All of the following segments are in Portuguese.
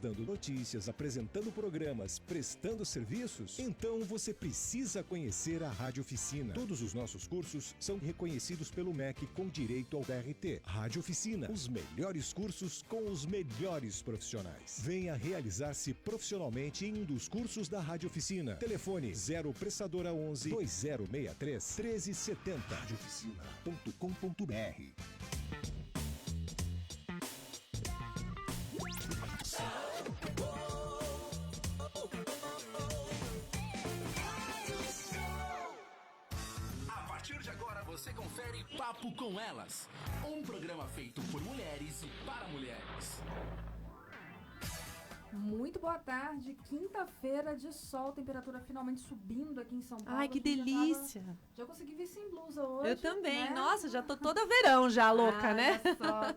dando notícias, apresentando programas, prestando serviços? Então você precisa conhecer a Rádio Oficina. Todos os nossos cursos são reconhecidos pelo MEC com direito ao BRT. Rádio Oficina, os melhores cursos com os melhores profissionais. Venha realizar-se profissionalmente em um dos cursos da Rádio Oficina. Telefone 0 Pressadora 11 2063 1370. radiooficina.com.br. A partir de agora você confere Papo com Elas, um programa feito por mulheres e para mulheres. Muito boa tarde, quinta-feira de sol, temperatura finalmente subindo aqui em São Paulo. Ai, que delícia! Já consegui vir sem blusa hoje. Eu também, né? Nossa, já tô toda verão já, louca, né? Olha só,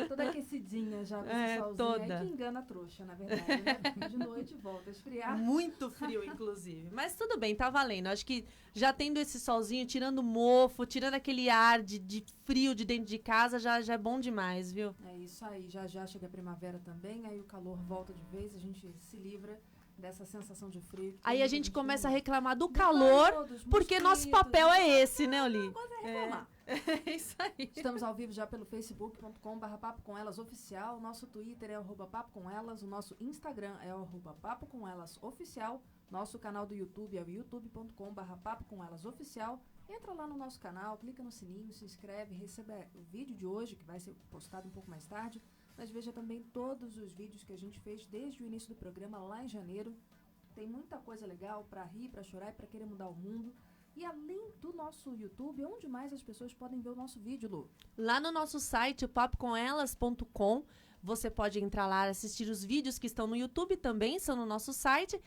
toda aquecidinha já com esse solzinho. Toda. Aí que engana a trouxa, na verdade, né? De noite volta a esfriar. Muito frio, inclusive. Mas tudo bem, tá valendo. Acho que já tendo esse solzinho, tirando mofo, tirando aquele ar de frio de dentro de casa, já é bom demais, viu? É isso aí, já chega a primavera também, aí o calor volta de vez, a gente se livra dessa sensação de frio. Aí a gente começa a reclamar do calor, porque nosso papel é esse, né, Oli? Agora é reclamar. É isso aí. Estamos ao vivo já pelo facebook.com/Papo com Elas Oficial, nosso Twitter é @Papo com Elas, o nosso Instagram é @Papo com Elas Oficial, nosso canal do YouTube é o youtube.com/Papo com Elas Oficial. Entra lá no nosso canal, clica no sininho, se inscreve, receba o vídeo de hoje, que vai ser postado um pouco mais tarde, mas veja também todos os vídeos que a gente fez desde o início do programa lá em janeiro. Tem muita coisa legal para rir, para chorar e para querer mudar o mundo. E além do nosso YouTube, onde mais as pessoas podem ver o nosso vídeo, Lu? Lá no nosso site, papocomelas.com, você pode entrar lá, assistir os vídeos que estão no YouTube também, são no nosso site.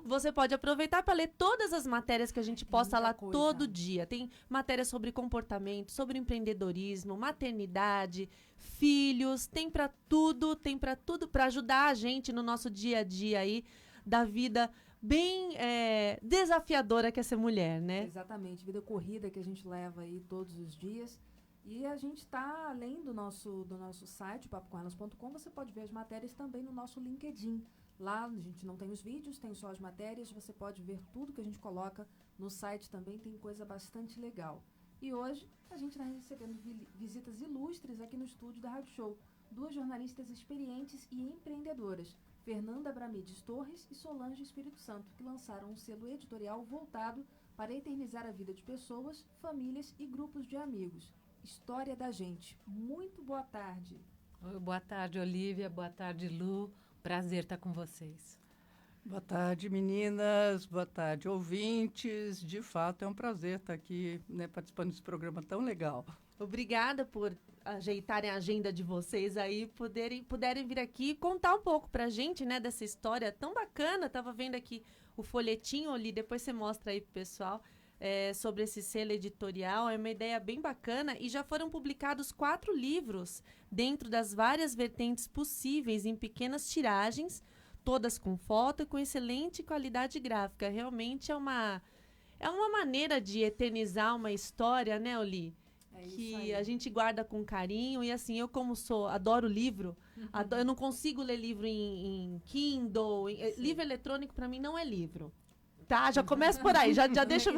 Você pode aproveitar para ler todas as matérias que a gente posta lá todo dia. Tem matérias sobre comportamento, sobre empreendedorismo, maternidade, filhos, tem para tudo para ajudar a gente no nosso dia a dia aí da vida bem desafiadora que é ser mulher, né? Exatamente, vida corrida que a gente leva aí todos os dias. E a gente está, além do nosso site, papocomelas.com, você pode ver as matérias também no nosso LinkedIn. Lá a gente não tem os vídeos, tem só as matérias, você pode ver tudo que a gente coloca no site também, tem coisa bastante legal. E hoje a gente está recebendo visitas ilustres aqui no estúdio da Rádio Show. 2 jornalistas experientes e empreendedoras, Fernanda Bramides Torres e Solange Espírito Santo, que lançaram um selo editorial voltado para eternizar a vida de pessoas, famílias e grupos de amigos. História da Gente. Muito boa tarde. Oi, boa tarde, Olivia. Boa tarde, Lu. Prazer estar com vocês. Boa tarde, meninas. Boa tarde, ouvintes. De fato, é um prazer estar aqui, né, participando desse programa tão legal. Obrigada por ajeitarem a agenda de vocês aí, puderem vir aqui e contar um pouco pra gente, né, dessa história tão bacana. Tava vendo aqui o folhetinho ali, depois você mostra aí pro pessoal, sobre esse selo editorial. É uma ideia bem bacana e já foram publicados 4 livros dentro das várias vertentes possíveis em pequenas tiragens, todas com foto e com excelente qualidade gráfica. Realmente é uma maneira de eternizar uma história, né, Oli? Que a gente guarda com carinho. E assim, eu como adoro livro, eu não consigo ler livro em Kindle. Livro eletrônico para mim não é livro. Tá, já começa por aí, já deixa...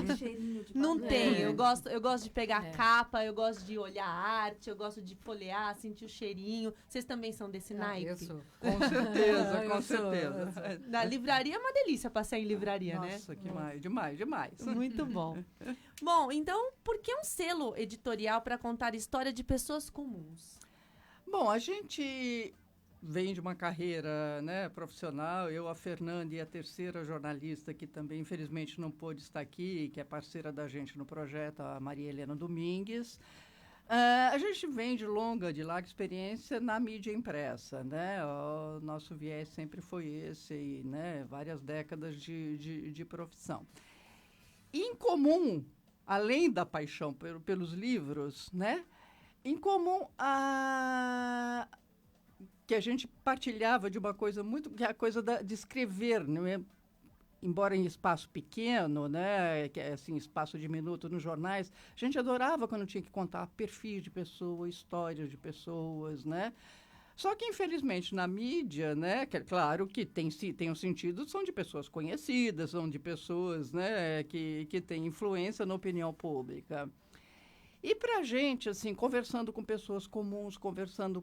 Não tem, eu gosto de pegar a capa, eu gosto de olhar a arte, eu gosto de folhear, sentir o cheirinho. Vocês também são desse naipe? Isso, com certeza, com certeza. Na livraria é uma delícia passear em livraria, né? Nossa, demais. Muito bom. Bom, então, por que um selo editorial para contar a história de pessoas comuns? Bom, a gente vem de uma carreira, né, profissional. Eu, a Fernanda e a terceira jornalista, que também, infelizmente, não pôde estar aqui, que é parceira da gente no projeto, a Maria Helena Domingues. A gente vem de larga experiência na mídia impressa, né? O nosso viés sempre foi esse, né? Várias décadas de profissão. Em comum, além da paixão pelos livros, né? Em comum, que a gente partilhava de uma coisa muito, que é a coisa de escrever, né? Embora em espaço pequeno, né, que é assim, espaço diminuto nos jornais, a gente adorava quando tinha que contar perfis de pessoas, histórias de pessoas, né? Só que, infelizmente, na mídia, né, que é claro que tem um sentido, são de pessoas conhecidas, são de pessoas, né, que têm influência na opinião pública. E para a gente, assim, conversando com pessoas comuns, conversando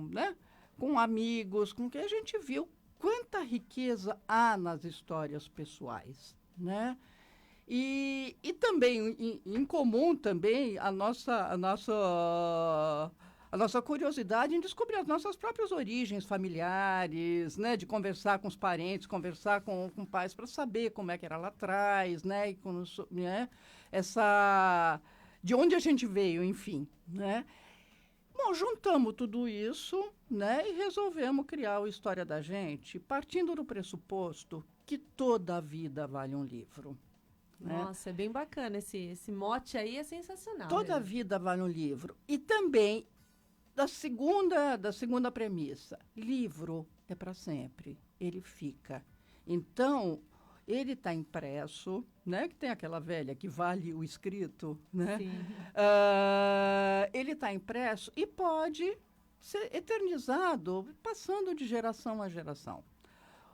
né, com amigos, com quem a gente viu quanta riqueza há nas histórias pessoais, né? E também, em comum também, a nossa curiosidade em descobrir as nossas próprias origens familiares, né? De conversar com os parentes, conversar com pais para saber como é que era lá atrás, né? E né? De onde a gente veio, enfim, né? Bom, juntamos tudo isso, né? E resolvemos criar a História da Gente, partindo do pressuposto que toda a vida vale um livro. Né? Nossa, é bem bacana. Esse mote aí é sensacional. Toda a vida vale um livro. E também da segunda premissa, livro é para sempre, ele fica. Então, ele está impresso, né? Que tem aquela velha que vale o escrito, né? Sim. Ele está impresso e pode ser eternizado, passando de geração a geração.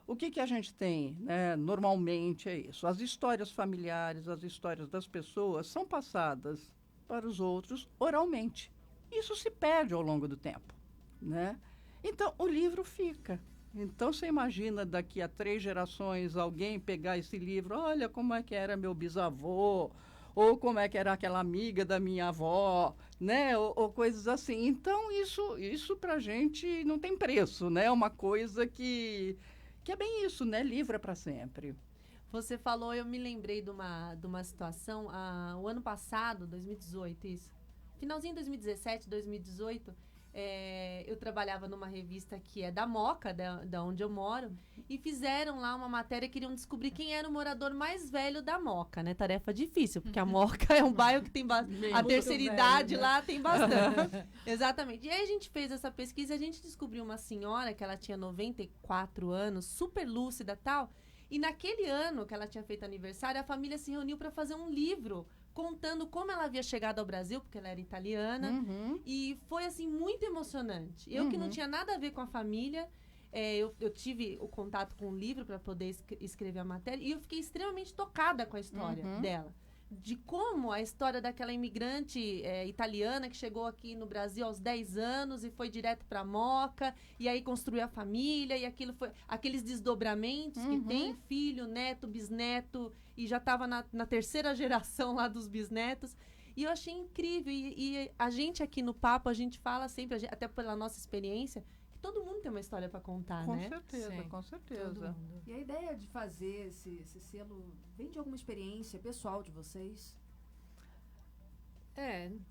O que a gente tem, né, normalmente é isso. As histórias familiares, as histórias das pessoas são passadas para os outros oralmente. Isso se perde ao longo do tempo, né? Então, o livro fica. Então, você imagina daqui a 3 gerações alguém pegar esse livro, olha como é que era meu bisavô, ou como é que era aquela amiga da minha avó, né? Ou coisas assim. Então, isso para a gente não tem preço, né? É uma coisa que é bem isso, né? Livro é para sempre. Você falou, eu me lembrei de uma situação, o ano passado, 2018, isso. Finalzinho de 2017, 2018, eu trabalhava numa revista que é da Moca, da onde eu moro, e fizeram lá uma matéria, queriam descobrir quem era o morador mais velho da Moca, né? Tarefa difícil, porque a Moca é um bairro que tem a terceira idade, né? Lá tem bastante. Exatamente. E aí a gente fez essa pesquisa e a gente descobriu uma senhora que ela tinha 94 anos, super lúcida e tal, e naquele ano que ela tinha feito aniversário, a família se reuniu para fazer um livro contando como ela havia chegado ao Brasil, porque ela era italiana, e foi, assim, muito emocionante. Eu que não tinha nada a ver com a família, eu tive o contato com o livro para poder escrever a matéria, e eu fiquei extremamente tocada com a história dela. De como a história daquela imigrante italiana que chegou aqui no Brasil aos 10 anos e foi direto para Moca, e aí construiu a família, e aquilo foi aqueles desdobramentos que tem, filho, neto, bisneto, e já estava na 3ª geração lá dos bisnetos. E eu achei incrível. E a gente aqui no Papo, a gente fala sempre, até pela nossa experiência, que todo mundo tem uma história para contar, com né? Certeza, sim, com certeza. E a ideia de fazer esse selo vem de alguma experiência pessoal de vocês?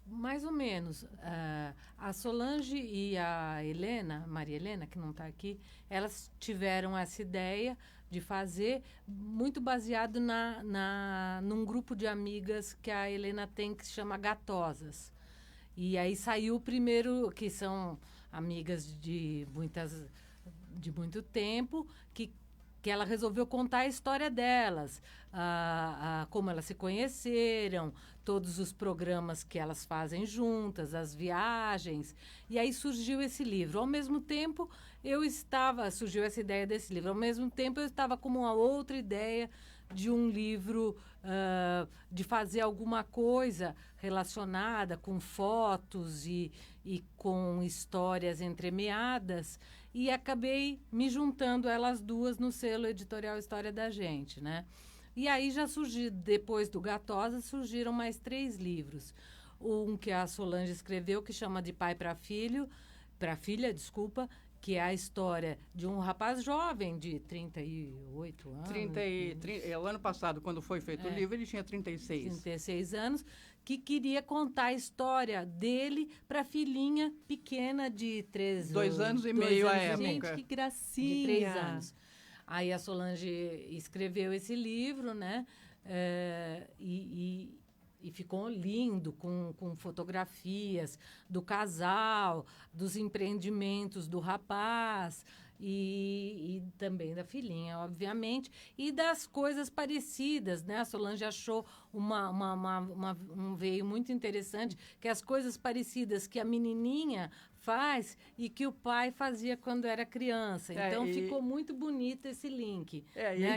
Mais ou menos. A Solange e a Helena, Maria Helena, que não está aqui, elas tiveram essa ideia de fazer muito baseado num grupo de amigas que a Helena tem, que se chama Gatosas. E aí saiu o primeiro, que são amigas de muito tempo, que ela resolveu contar a história delas, como elas se conheceram, todos os programas que elas fazem juntas, as viagens. E aí surgiu esse livro. Ao mesmo tempo, surgiu essa ideia desse livro. Ao mesmo tempo, eu estava com uma outra ideia de um livro, de fazer alguma coisa relacionada com fotos e com histórias entremeadas, e acabei me juntando elas duas no selo editorial História da Gente, né? E aí já surgiu, depois do Gatosa, surgiram mais 3 livros. Um que a Solange escreveu, que chama De Pai para Filha, que é a história de um rapaz jovem de 38 anos. O ano passado, quando foi feito o livro, ele tinha 36. 36 anos, que queria contar a história dele para a filhinha pequena de 2 anos e meio à época. Gente, que gracinha! De 3 anos. Aí a Solange escreveu esse livro, né? E ficou lindo, com fotografias do casal, dos empreendimentos do rapaz e também da filhinha, obviamente, e das coisas parecidas, né? A Solange achou um veio muito interessante, que as coisas parecidas que a menininha faz e que o pai fazia quando era criança. Então, ficou muito bonito esse link. Né,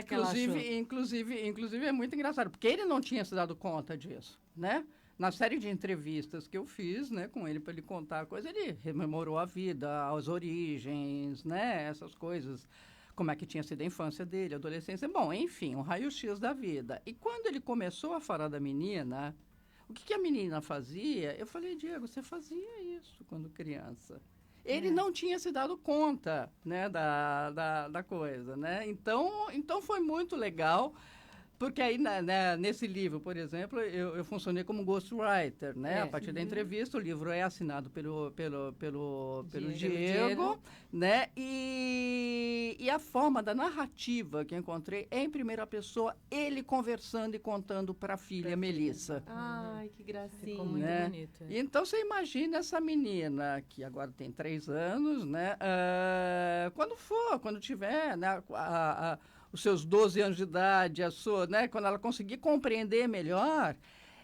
Inclusive, é muito engraçado, porque ele não tinha se dado conta disso, né? Na série de entrevistas que eu fiz, né, com ele, para ele contar a coisa, ele rememorou a vida, as origens, né, essas coisas, como é que tinha sido a infância dele, a adolescência. Bom, enfim, um raio-x da vida. E quando ele começou a falar da menina, o que a menina fazia, eu falei, Diego, você fazia isso quando criança. Ele não tinha se dado conta, né, da coisa, né? Então foi muito legal. Porque aí, nesse livro, por exemplo, eu funcionei como ghostwriter, né? A partir da entrevista, o livro é assinado pelo Diego, né? E a forma da narrativa que eu encontrei é em primeira pessoa, ele conversando e contando para a filha Melissa. Ai, que gracinha. Ficou muito bonito. Então, você imagina essa menina, que agora tem 3 anos, né? Quando tiver, né, os seus 12 anos de idade, né, quando ela conseguir compreender melhor,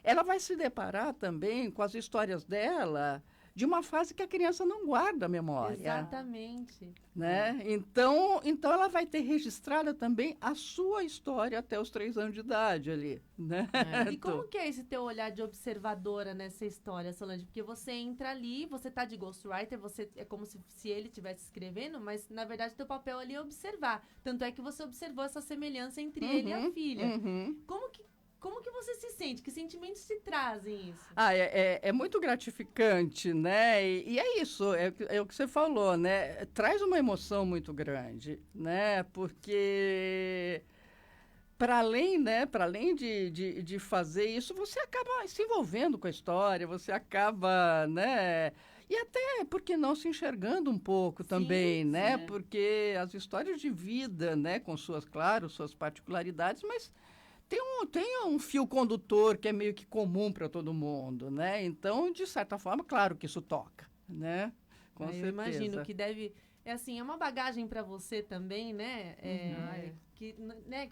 ela vai se deparar também com as histórias dela de uma fase que a criança não guarda a memória. Exatamente. Né? Então ela vai ter registrada também a sua história até os 3 anos de idade ali. Né? E como que é esse teu olhar de observadora nessa história, Solange? Porque você entra ali, você tá de ghostwriter, é como se ele estivesse escrevendo, mas na verdade teu papel ali é observar. Tanto é que você observou essa semelhança entre ele e a filha. Como que você se sente? Que sentimentos te trazem isso? É muito gratificante, né? E é isso, é o que você falou, né? Traz uma emoção muito grande, né? Porque para além de fazer isso, você acaba se envolvendo com a história, você acaba, né? E até, por que não, se enxergando um pouco também, né? Porque as histórias de vida, né? Com suas particularidades, mas tem um fio condutor que é meio que comum para todo mundo, né? Então, de certa forma, claro que isso toca, né? Com certeza. Eu imagino que deve... É uma bagagem para você também, né? Que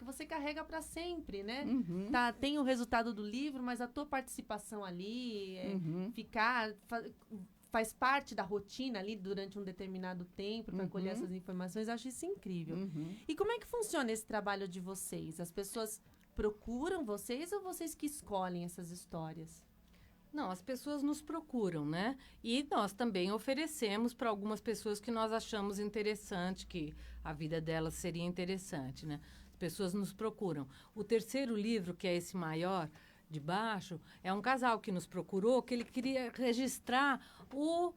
você carrega para sempre, né? Tem o resultado do livro, mas a tua participação ali, faz parte da rotina ali durante um determinado tempo para colher essas informações. Eu acho isso incrível. E como é que funciona esse trabalho de vocês? As pessoas procuram vocês ou vocês que escolhem essas histórias? Não, as pessoas nos procuram, né? E nós também oferecemos para algumas pessoas que nós achamos interessante, que a vida delas seria interessante, né? As pessoas nos procuram. O terceiro livro, que é esse maior, de baixo, é um casal que nos procurou, que ele queria registrar o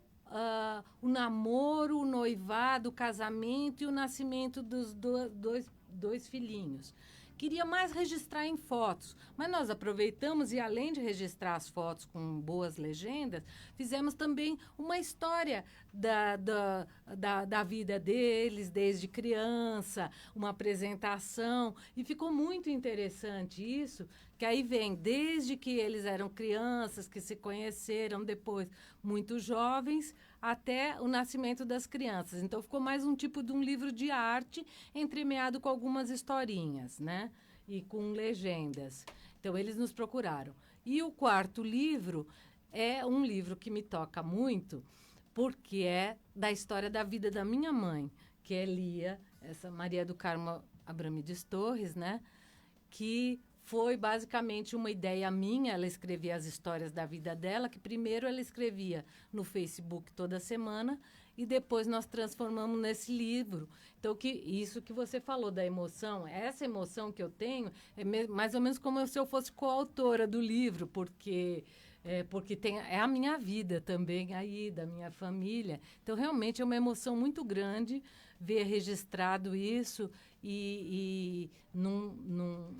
namoro, o noivado, o casamento e o nascimento dos dois filhinhos. Queria mais registrar em fotos, mas nós aproveitamos e, além de registrar as fotos com boas legendas, fizemos também uma história da vida deles, desde criança, uma apresentação, e ficou muito interessante isso, que aí vem desde que eles eram crianças, que se conheceram depois, muito jovens, até o nascimento das crianças. Então, ficou mais um tipo de um livro de arte, entremeado com algumas historinhas, né? E com legendas. Então, eles nos procuraram. E o quarto livro é um livro que me toca muito, porque é da história da vida da minha mãe, que é Lia, essa Maria do Carmo Abramides Torres, né? Que foi basicamente uma ideia minha. Ela escrevia as histórias da vida dela, que primeiro ela escrevia no Facebook toda semana e depois nós transformamos nesse livro. Então, isso que você falou da emoção, essa emoção que eu tenho é mais ou menos como se eu fosse coautora do livro, porque é a minha vida também aí, da minha família. Então, realmente é uma emoção muito grande ver registrado isso e num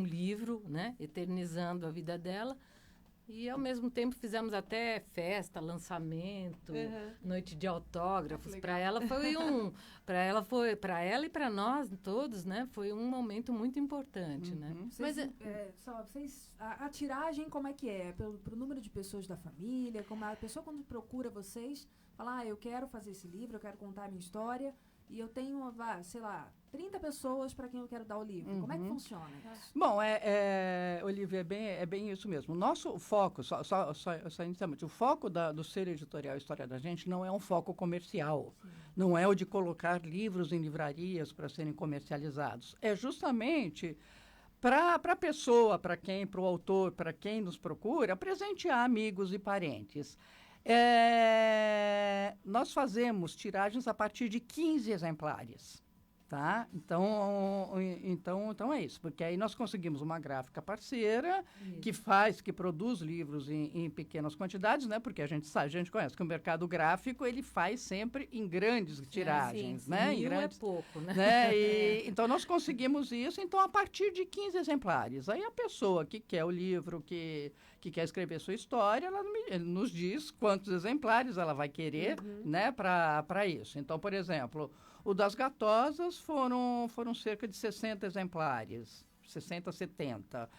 livro, né, eternizando a vida dela. E, ao mesmo tempo, fizemos até festa, lançamento, noite de autógrafos. Para ela para ela e para nós todos, né, foi um momento muito importante, né? A tiragem, como é que é? Pro número de pessoas da família, como a pessoa quando procura vocês Falar, eu quero fazer esse livro, eu quero contar a minha história, e eu tenho, sei lá, 30 pessoas para quem eu quero dar o livro. Como é que funciona isso? Bom, Olivia, é bem isso mesmo. O nosso foco, só inicialmente, o foco do Ser Editorial História da Gente não é um foco comercial. Sim. Não é o de colocar livros em livrarias para serem comercializados. É justamente para a pessoa, para o autor, para quem nos procura, presentear amigos e parentes. Nós fazemos tiragens a partir de 15 exemplares. Tá? Então é isso, porque aí nós conseguimos uma gráfica parceira que produz livros em pequenas quantidades, né? Porque a gente conhece que o mercado gráfico ele faz sempre em grandes tiragens, sim. né? 1000 é pouco, né? Então nós conseguimos isso, então a partir de 15 exemplares. Aí a pessoa que quer o livro, que quer escrever sua história, ela nos diz quantos exemplares ela vai querer, né? Para isso. Então, por exemplo, o das Gatosas foram cerca de 60 exemplares, 60, 70.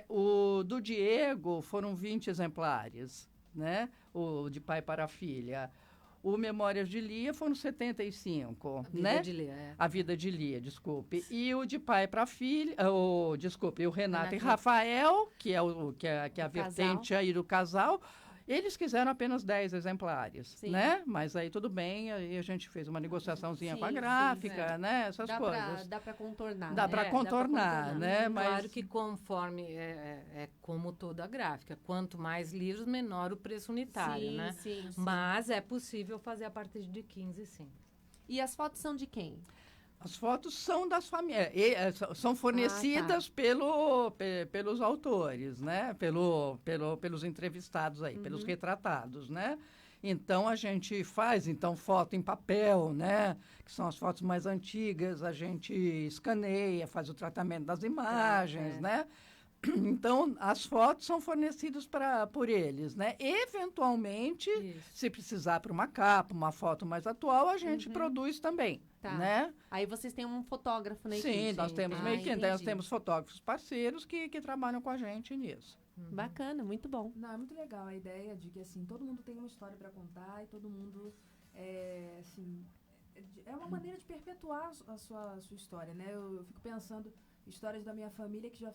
O do Diego foram 20 exemplares, né? O de pai para a filha. O Memórias de Lia foram 75, né? A Vida de Lia, desculpe. E o de pai para a filha, o Renato e Rafael, que é a vertente aí do casal, eles quiseram apenas 10 exemplares, né? Mas aí tudo bem, aí a gente fez uma negociaçãozinha com a gráfica, né? Essas coisas. Dá para contornar. Dá para contornar, né? Mas claro que conforme é como toda a gráfica, quanto mais livros, menor o preço unitário, né? Sim. Mas é possível fazer a partir de 15, sim. E as fotos são de quem? As fotos são das famílias, são fornecidas pelos autores, né? Pelos entrevistados aí, pelos retratados, né? Então, a gente faz foto em papel, né? Que são as fotos mais antigas, a gente escaneia, faz o tratamento das imagens, né? Então, as fotos são fornecidas por eles, né? Eventualmente, se precisar para uma capa, uma foto mais atual, a gente produz também, né? Aí vocês têm um fotógrafo na equipe. Sim, nós temos nós temos fotógrafos parceiros que trabalham com a gente nisso. Bacana, muito bom. Não, é muito legal a ideia de que, assim, todo mundo tem uma história para contar e todo mundo, assim, é uma maneira de perpetuar a sua história, né? Eu fico pensando histórias da minha família que já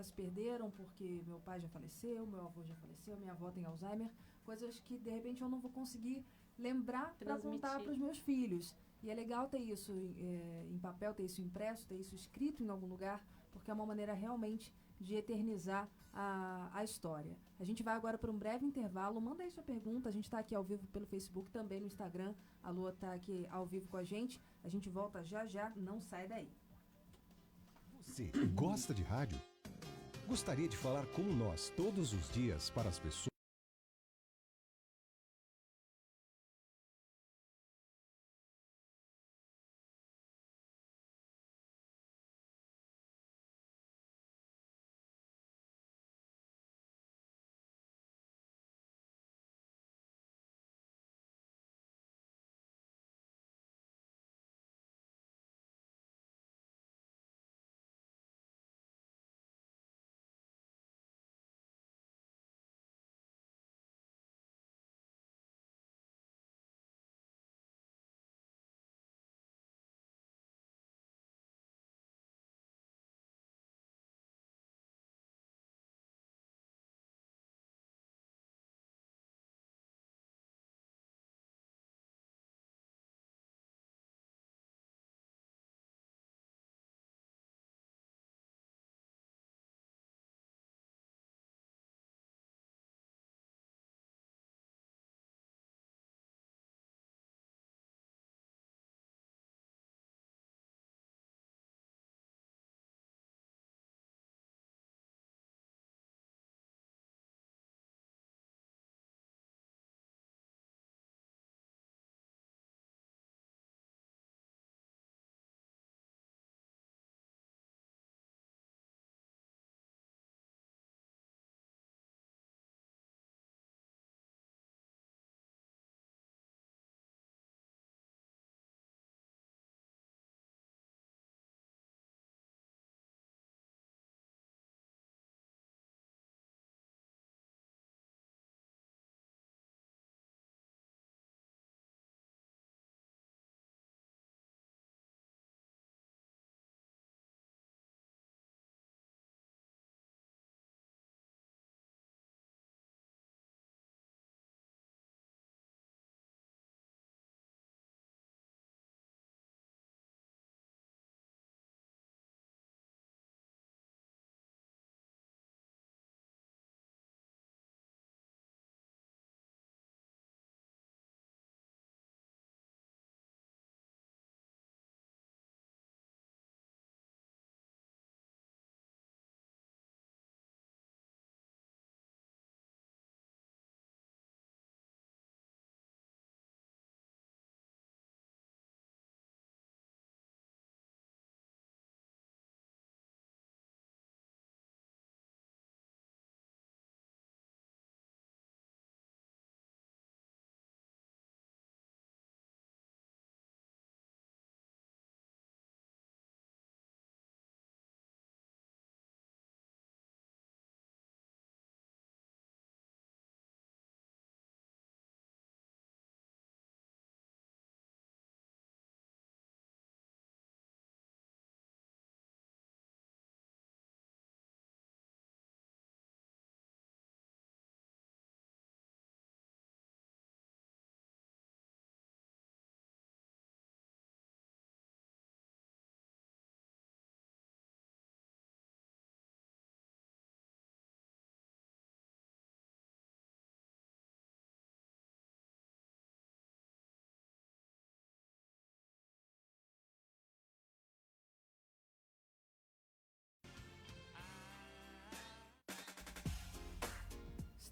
se perderam porque meu pai já faleceu, meu avô já faleceu, minha avó tem Alzheimer, coisas que, de repente, eu não vou conseguir lembrar para contar para os meus filhos. E é legal ter isso em papel, ter isso impresso, ter isso escrito em algum lugar, porque é uma maneira realmente de eternizar a história. A gente vai agora para um breve intervalo. Manda aí sua pergunta. A gente está aqui ao vivo pelo Facebook, também no Instagram. A Lua está aqui ao vivo com a gente. A gente volta já. Não sai daí. Você gosta de rádio? Gostaria de falar como nós todos os dias para as pessoas?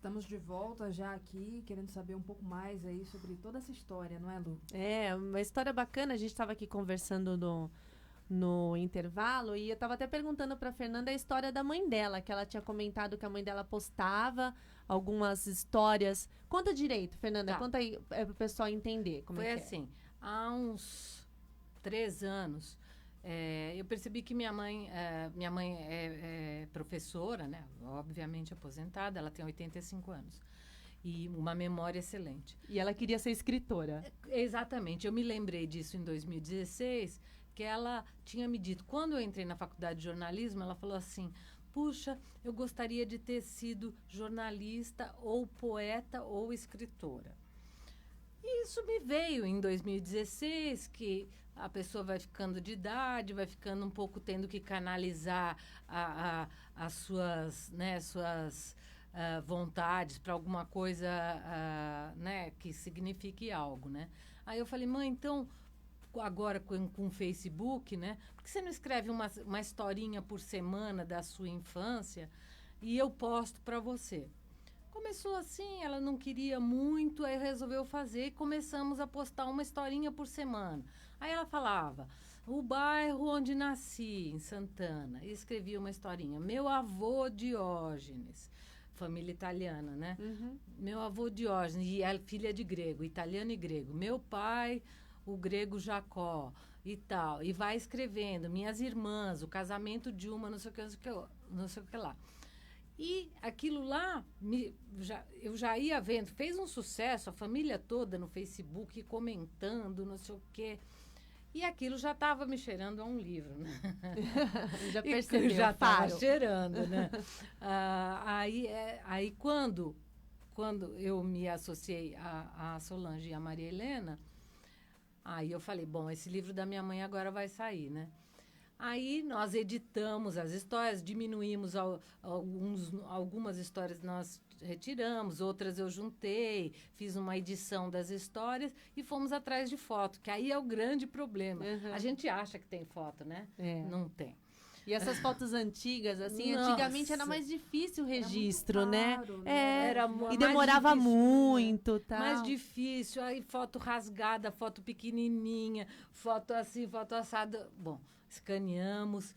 Estamos de volta já aqui, querendo saber um pouco mais aí sobre toda essa história, não é, Lu? É, uma história bacana. A gente estava aqui conversando no intervalo e eu estava até perguntando para Fernanda a história da mãe dela, que ela tinha comentado que a mãe dela postava algumas histórias. Conta direito, Fernanda, Tá. conta aí para o pessoal entender como Foi é que assim, há uns 3 anos, eu percebi que minha mãe é professora, né? Obviamente aposentada, ela tem 85 anos. E uma memória excelente. E ela queria ser escritora. Exatamente, eu me lembrei disso em 2016, que ela tinha me dito, quando eu entrei na faculdade de jornalismo, ela falou assim, puxa, eu gostaria de ter sido jornalista ou poeta ou escritora. E isso me veio em 2016, que a pessoa vai ficando de idade, vai ficando um pouco tendo que canalizar as suas, né, vontades para alguma coisa, né, que signifique algo, né? Aí eu falei, mãe, então, agora com o Facebook, né, por que você não escreve uma historinha por semana da sua infância e eu posto para você? Começou assim, ela não queria muito, aí resolveu fazer e começamos a postar uma historinha por semana. Aí ela falava, o bairro onde nasci, em Santana, e escrevia uma historinha. Meu avô Diógenes, família italiana, né? Uhum. Meu avô Diógenes, e é filha de grego, italiano e grego. Meu pai, o grego Jacó, e tal. E vai escrevendo, minhas irmãs, o casamento de uma, não sei o que, não sei o que lá. E aquilo lá, eu já ia vendo, fez um sucesso, a família toda no Facebook comentando, não sei o quê. E aquilo já estava me cheirando a um livro, né? Já percebeu, já estava faro. cheirando, né? Aí quando eu me associei a Solange e a Maria Helena, aí eu falei, bom, esse livro da minha mãe agora vai sair, né? Aí nós editamos as histórias, diminuímos algumas histórias nós retiramos, outras eu juntei, fiz uma edição das histórias e fomos atrás de foto, que aí é o grande problema. Uhum. A gente acha que tem foto, né? É. Não tem. E essas fotos antigas, assim, Nossa. antigamente era mais difícil o Era muito registro, né? caro, Era E mais demorava difícil, muito, tá? Mais difícil, aí foto rasgada, foto pequenininha, foto assim, foto assada. Bom, escaneamos.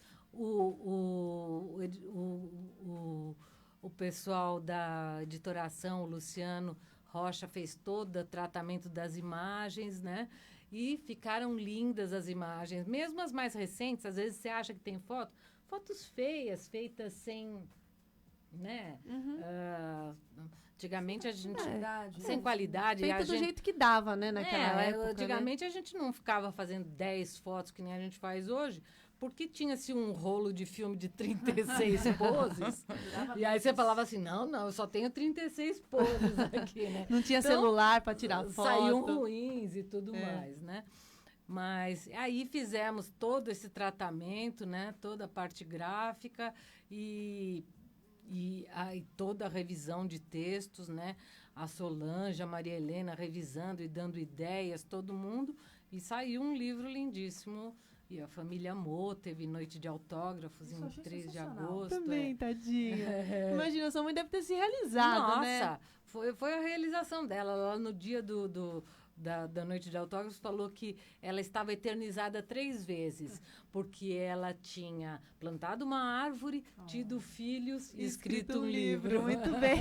O pessoal da editoração, o Luciano Rocha, fez todo o tratamento das imagens, né? E ficaram lindas as imagens. Mesmo as mais recentes, às vezes você acha que tem fotos feias, feitas sem, né? Antigamente a gente... Qualidade, Sem né? qualidade. Feito a do gente, jeito que dava, né, naquela época, antigamente a gente não ficava fazendo 10 fotos que nem a gente faz hoje, porque tinha-se um rolo de filme de 36 poses. E aí você falava assim, não, eu só tenho 36 poses aqui, né? Não tinha Então, celular para tirar foto. Saíam ruins e tudo É. mais, né? Mas aí fizemos todo esse tratamento, né? Toda a parte gráfica e aí toda a revisão de textos, né? A Solange, a Maria Helena revisando e dando ideias, todo mundo. E saiu um livro lindíssimo. E a família amou, teve noite de autógrafos Isso eu em achei 3 de sensacional. agosto. Também, tadinha. Imagina, sua mãe deve ter se realizado, Nossa, né? foi a realização dela. Lá no dia da noite de autógrafos, falou que ela estava eternizada 3 vezes, porque ela tinha plantado uma árvore, tido filhos e escrito um livro. Muito bem.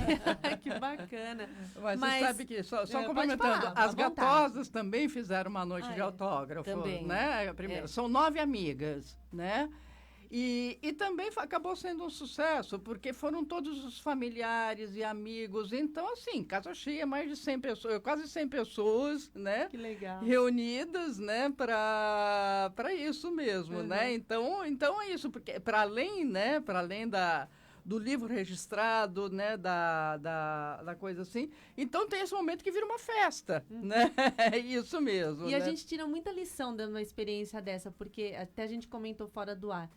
Que bacana. Mas você sabe que, só pode complementando, falar, as à vontade. Gatosas também fizeram uma noite Ah, de é. autógrafo, Também. né? A primeira. É. São 9 amigas, né? E também acabou sendo um sucesso, porque foram todos os familiares e amigos. Então, assim, casa cheia, mais de 100 pessoas, quase 100 pessoas, né? Que legal. Reunidas, né, para isso mesmo, Uhum. né? Então é isso, porque para além do livro registrado, né, da coisa assim, então tem esse momento que vira uma festa, né? É isso mesmo. E né? a gente tira muita lição dando uma experiência dessa, porque até a gente comentou fora do ar.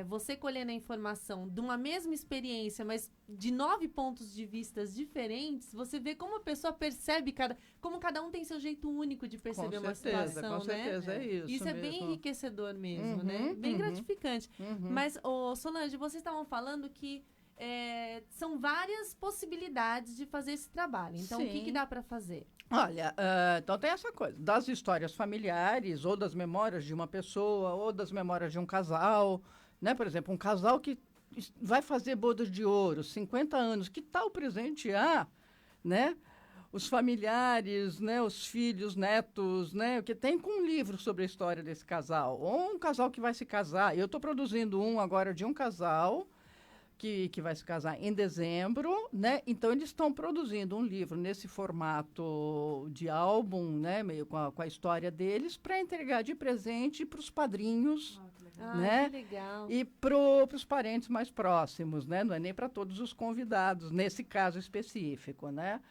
Você colhendo a informação de uma mesma experiência, mas de 9 pontos de vista diferentes, você vê como a pessoa percebe como cada um tem seu jeito único de perceber uma situação, com né? certeza, é isso. Isso é bem mesmo. enriquecedor mesmo, Uhum, né? Bem uhum. gratificante. Uhum. Mas, Solange, vocês estavam falando que são várias possibilidades de fazer esse trabalho. Então, o que dá para fazer? Olha, então tem essa coisa, das histórias familiares, ou das memórias de uma pessoa, ou das memórias de um casal, né? Por exemplo, um casal que vai fazer bodas de ouro, 50 anos, que tal presentear, né? Os familiares, né, os filhos, netos, né, o que tem com um livro sobre a história desse casal. Ou um casal que vai se casar. Eu estou produzindo um agora de um casal que vai se casar em dezembro, né? Então, eles estão produzindo um livro nesse formato de álbum, né, meio com a história deles, para entregar de presente para os padrinhos, né? Que legal. E para os parentes mais próximos, né? Não é nem para todos os convidados, nesse caso específico, né?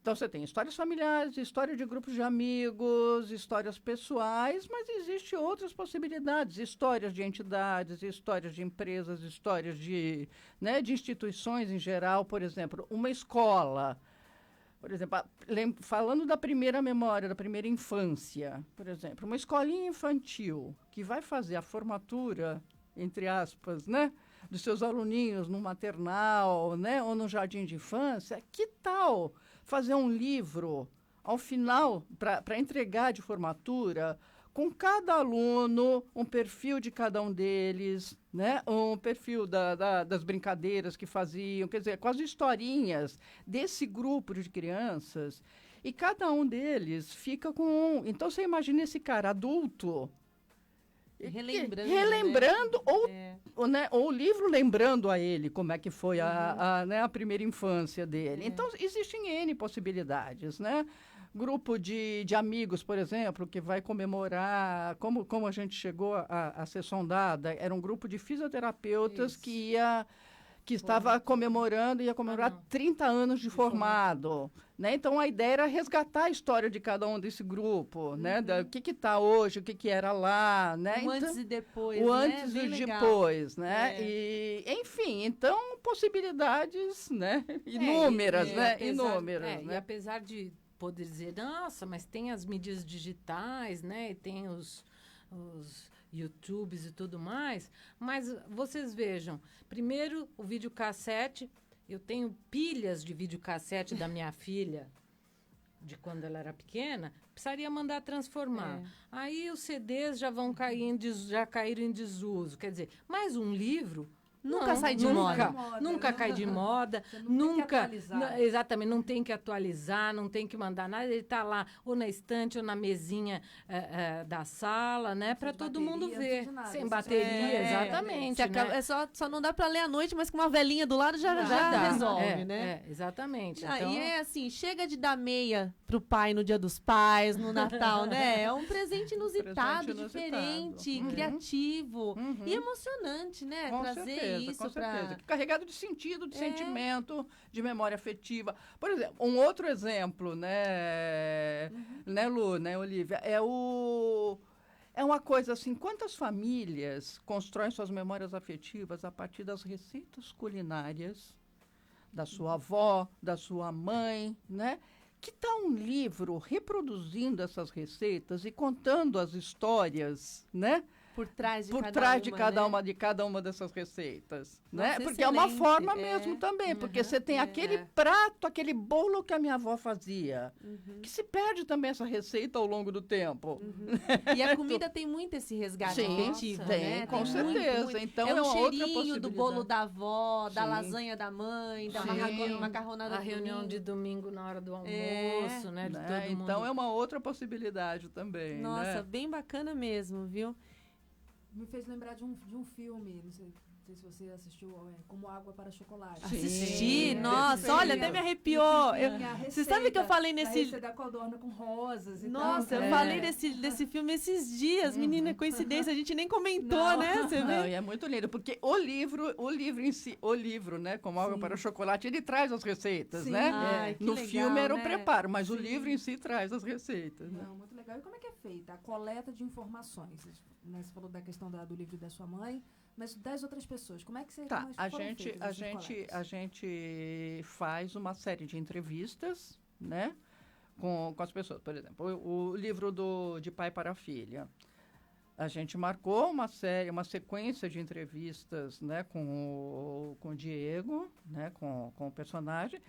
Então, você tem histórias familiares, história de grupos de amigos, histórias pessoais, mas existem outras possibilidades, histórias de entidades, histórias de empresas, histórias de instituições em geral. Por exemplo, uma escola, por exemplo, falando da primeira memória, da primeira infância, por exemplo, uma escolinha infantil que vai fazer a formatura, entre aspas, né, dos seus aluninhos no maternal, né, ou no jardim de infância, que tal fazer um livro, ao final, para entregar de formatura, com cada aluno, um perfil de cada um deles, né? Um perfil das brincadeiras que faziam, quer dizer, com as historinhas desse grupo de crianças, e cada um deles fica com um. Então, você imagina esse cara adulto relembrando ou o livro lembrando a ele como é que foi a primeira infância dele. Então, existem N possibilidades, né? Grupo de amigos, por exemplo, que vai comemorar, como a gente chegou a ser sondada, era um grupo de fisioterapeutas que estava comemorando, ia comemorar 30 anos de formado. Né? Então, a ideia era resgatar a história de cada um desse grupo, né? O que está hoje, o que era lá. Né? O antes e depois, o antes e o depois. Né? E, enfim, então, possibilidades, né? Inúmeras. Inúmeras. E apesar de poder dizer, nossa, mas tem as mídias digitais, né? E tem os YouTubes e tudo mais, mas vocês vejam, primeiro o videocassete, eu tenho pilhas de videocassete da minha filha, de quando ela era pequena, precisaria mandar transformar. Aí os CDs já vão já caíram em desuso, quer dizer, mais um livro nunca sai de moda. Nunca cai de moda. Nunca. Exatamente, não tem que atualizar, não tem que mandar nada. Ele está lá, ou na estante, ou na mesinha da sala, né? Para todo mundo ver. Sem bateria, exatamente. Né? Só não dá para ler à noite, mas com uma velinha do lado já resolve, né? Exatamente. Então... E é assim, chega de dar meia pro pai no Dia dos Pais, no Natal, né? É um presente inusitado, diferente, criativo e emocionante, né? Com trazer certeza, isso com certeza. pra... Carregado de sentido, de sentimento, de memória afetiva. Por exemplo, um outro exemplo, né, Lu, né, Olivia, é uma coisa assim, quantas famílias constroem suas memórias afetivas a partir das receitas culinárias da sua avó, da sua mãe, né? Que tal um livro reproduzindo essas receitas e contando as histórias, né? Por trás de cada uma dessas receitas. Nossa, né? Porque excelente. é uma forma mesmo também, porque você tem aquele prato, aquele bolo que a minha avó fazia, que se perde também essa receita ao longo do tempo. E a comida tem muito esse resgate afetivo, tem, né? com Tem certeza. muito. Então, é uma o outra cheirinho possibilidade. do bolo da avó, da lasanha da mãe, da macarronada a do reunião domingo. de domingo na hora do almoço, né? De todo mundo. Então, é uma outra possibilidade também. Nossa, né? bem bacana mesmo, viu? Me fez lembrar de um filme, não sei se você assistiu, Como Água para Chocolate. Assisti, nossa, olha, até me arrepiou. Você sabe que eu falei nesse... da codorna com rosas e Nossa, tal. eu falei desse filme esses dias, menina, coincidência, a gente nem comentou, né? Você Não, vê? e é muito lindo, porque o livro em si, né, Como Água para Chocolate, ele traz as receitas, né? Ai, que no legal, filme era o né? preparo, mas o livro em si traz as receitas. Né? Não, muito legal. E como é que é feita a coleta de informações? Né, você falou da questão do livro da sua mãe, mas das outras pessoas, como é que você... Tá, a gente faz uma série de entrevistas, né, com as pessoas. Por exemplo, o livro de Pai para a Filha. a gente marcou uma sequência de entrevistas, né, com o Diego, né, com o personagem.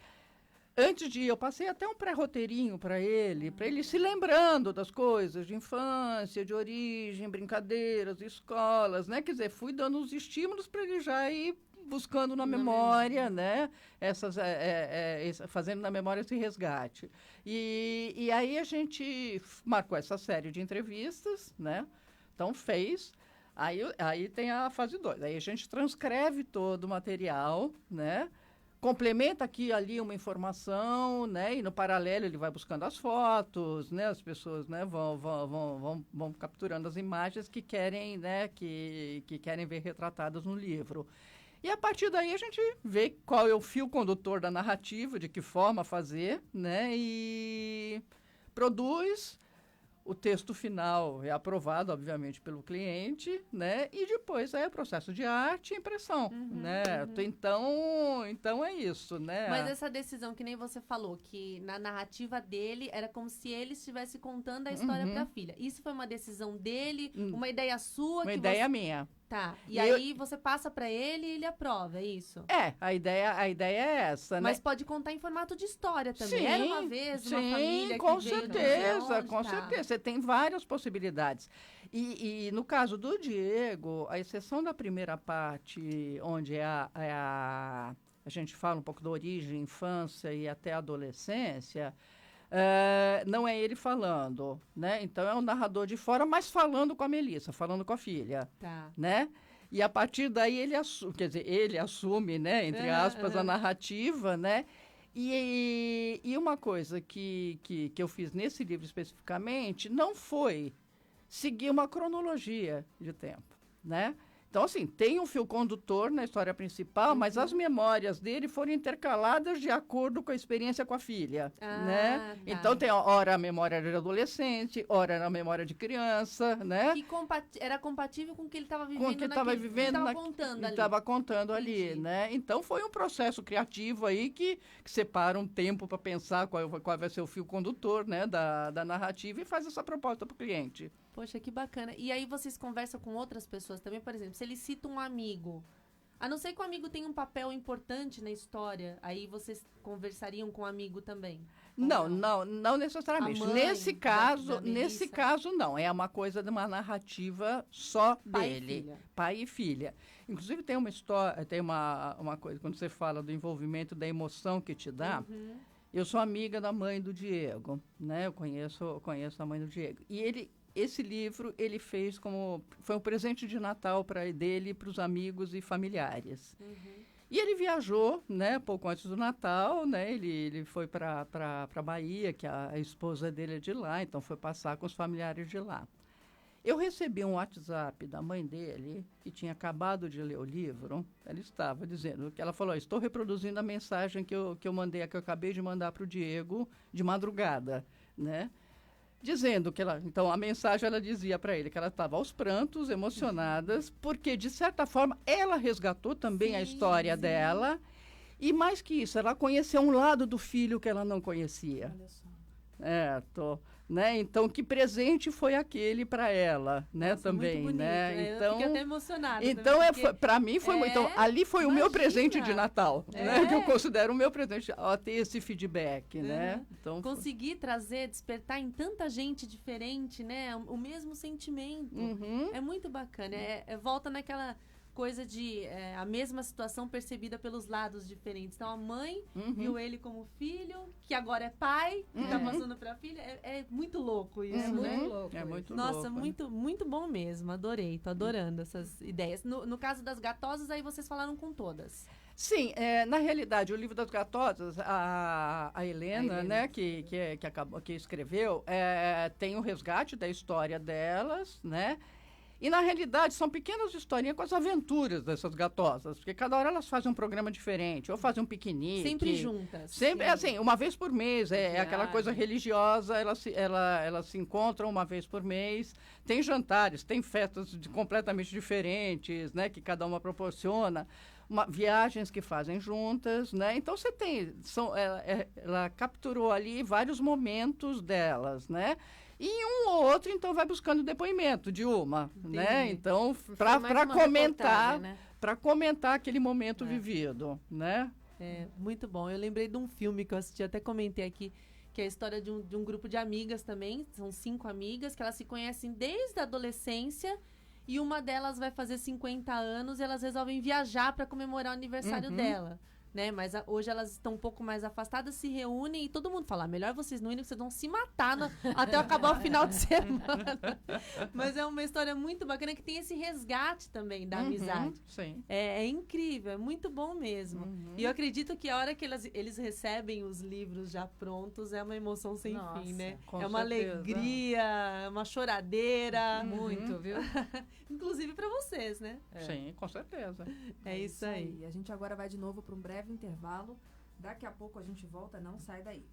Antes de ir, eu passei até um pré-roteirinho para ele se lembrando das coisas de infância, de origem, brincadeiras, escolas, né? Quer dizer, fui dando os estímulos para ele já ir buscando na memória, né? Fazendo na memória esse resgate. E aí a gente marcou essa série de entrevistas, né? Então, fez. Aí tem a fase 2. Aí a gente transcreve todo o material, né? Complementa aqui e ali uma informação, né? E no paralelo ele vai buscando as fotos, né? As pessoas, né, vão capturando as imagens que querem, né, que querem ver retratadas no livro. E a partir daí a gente vê qual é o fio condutor da narrativa, de que forma fazer, né? E produz. O texto final é aprovado, obviamente, pelo cliente, né? E depois é o processo de arte e impressão, né? Então é isso, né? Mas essa decisão, que nem você falou, que na narrativa dele era como se ele estivesse contando a história para a filha. Isso foi uma decisão dele, uma ideia sua? Uma ideia minha. Tá. E aí você passa para ele e ele aprova, é isso? A ideia é essa, né? Mas pode contar em formato de história também. Sim, era uma vez uma família com que veio certeza, com tá. certeza. Você tem várias possibilidades. E no caso do Diego, a exceção da primeira parte, onde a gente fala um pouco da origem, infância e até a adolescência, não é ele falando, né? Então é um narrador de fora, mas falando com a Melissa, falando com a filha, tá, né? E a partir daí ele assume, né, entre aspas, a narrativa, né? E uma coisa que eu fiz nesse livro especificamente não foi seguir uma cronologia de tempo, né? Então, assim, tem um fio condutor na história principal, mas as memórias dele foram intercaladas de acordo com a experiência com a filha, né? Tá. Então, tem ora a memória de adolescente, ora a memória de criança, né? Que era compatível com o que ele estava vivendo, Com o que estava vivendo, estava contando ali, né? Então, foi um processo criativo aí que separa um tempo para pensar qual vai ser o fio condutor, né, da narrativa e faz essa proposta para o cliente. Poxa, que bacana. E aí vocês conversam com outras pessoas também, por exemplo, se ele cita um amigo, a não ser que o amigo tenha um papel importante na história, aí vocês conversariam com o amigo também? Não necessariamente. A mãe Nesse da caso, não. É uma coisa de uma narrativa só dele. Pai e filha. Inclusive, tem uma história, tem uma coisa, quando você fala do envolvimento, da emoção que te dá. Eu sou amiga da mãe do Diego, né? Eu conheço a mãe do Diego. E esse livro ele fez foi um presente de Natal dele para os amigos e familiares. E ele viajou, né, pouco antes do Natal, né? Ele foi para Bahia, que a esposa dele é de lá, então foi passar com os familiares de lá. Eu recebi um WhatsApp da mãe dele, que tinha acabado de ler o livro. Ela estava dizendo que ela falou: estou reproduzindo a mensagem que eu acabei de mandar para o Diego de madrugada, né? Dizendo que então a mensagem ela dizia para ele que ela estava aos prantos, emocionadas, porque de certa forma ela resgatou também a história dela e mais que isso, ela conheceu um lado do filho que ela não conhecia. Olha só. Né? Então, que presente foi aquele para ela, né? Nossa, também, muito bonito. né? Eu fiquei até emocionada. Então, para mim foi muito. Então, ali foi o meu presente de imagina. Natal, né? Que eu considero o meu presente, ter esse feedback, né? Então, conseguir despertar em tanta gente diferente, né? O mesmo sentimento. É muito bacana. Volta naquela coisa de a mesma situação percebida pelos lados diferentes. Então, a mãe viu ele como filho, que agora é pai, que está passando para a filha. É muito louco isso, né? Muito louco. É muito Nossa, louco, muito, muito bom mesmo. Adorei, tô adorando essas ideias. No caso das Gatosas, aí vocês falaram com todas. Sim, na realidade, o livro das Gatosas, a Helena, né, que escreveu, tem o resgate da história delas, né? E, na realidade, são pequenas historinhas com as aventuras dessas gatosas, porque cada hora elas fazem um programa diferente, ou fazem um piquenique. Sempre juntas. Sempre, assim, uma vez por mês, aquela coisa religiosa, elas se encontram uma vez por mês, tem jantares, tem festas completamente diferentes, né, que cada uma proporciona, viagens que fazem juntas, né, então você tem, ela capturou ali vários momentos delas, né, E um ou outro, então, vai buscando depoimento de uma, né? Então, Foi para mais uma comentar, reportagem, né? para comentar aquele momento vivido, né? É, muito bom. Eu lembrei de um filme que eu assisti, até comentei aqui, que é a história de um grupo de amigas também. São 5 amigas que elas se conhecem desde a adolescência e uma delas vai fazer 50 anos e elas resolvem viajar para comemorar o aniversário dela. Né? Mas hoje elas estão um pouco mais afastadas, se reúnem e todo mundo fala, melhor vocês não irem, que vocês vão se matar até acabar o final de semana. Mas é uma história muito bacana que tem esse resgate também da amizade. Sim. É incrível, é muito bom mesmo. E eu acredito que a hora que eles recebem os livros já prontos é uma emoção sem Nossa, fim, né? com É uma certeza. alegria, é uma choradeira. Muito, viu? Inclusive para vocês, né? Sim, com certeza. É isso aí. A gente agora vai de novo para um breve intervalo. Daqui a pouco a gente volta, não sai daí.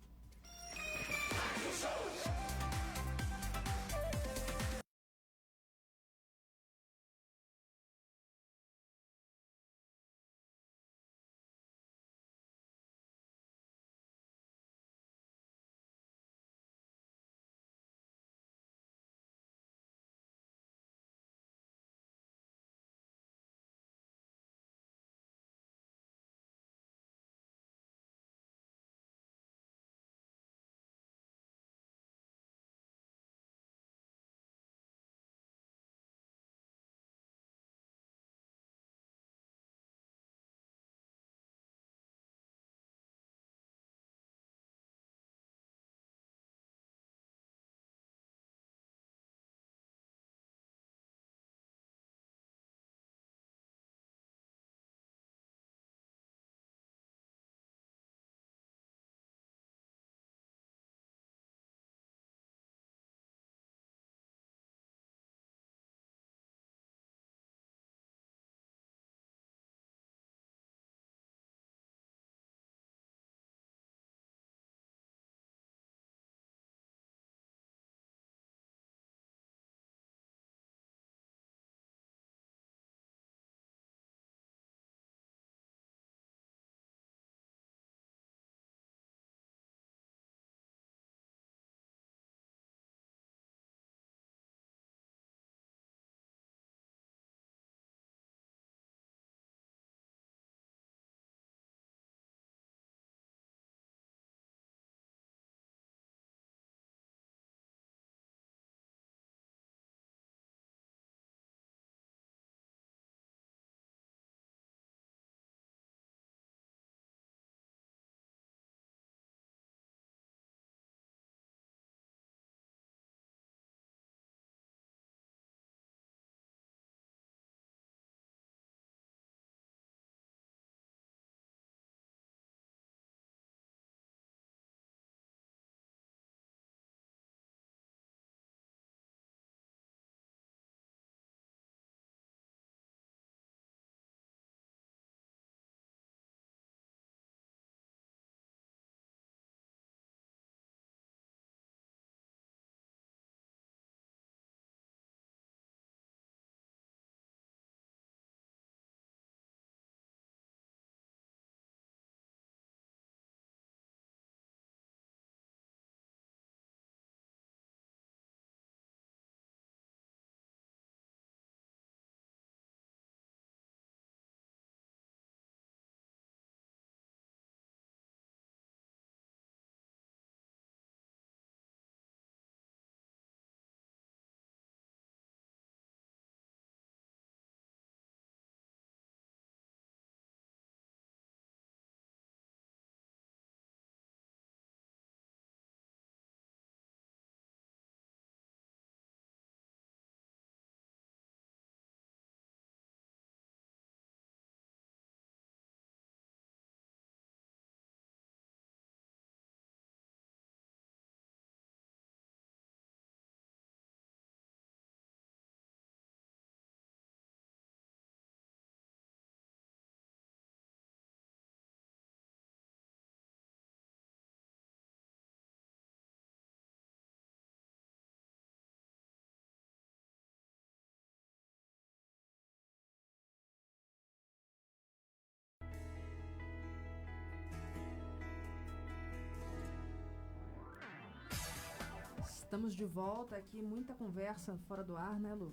Estamos de volta aqui, muita conversa fora do ar, né, Lu?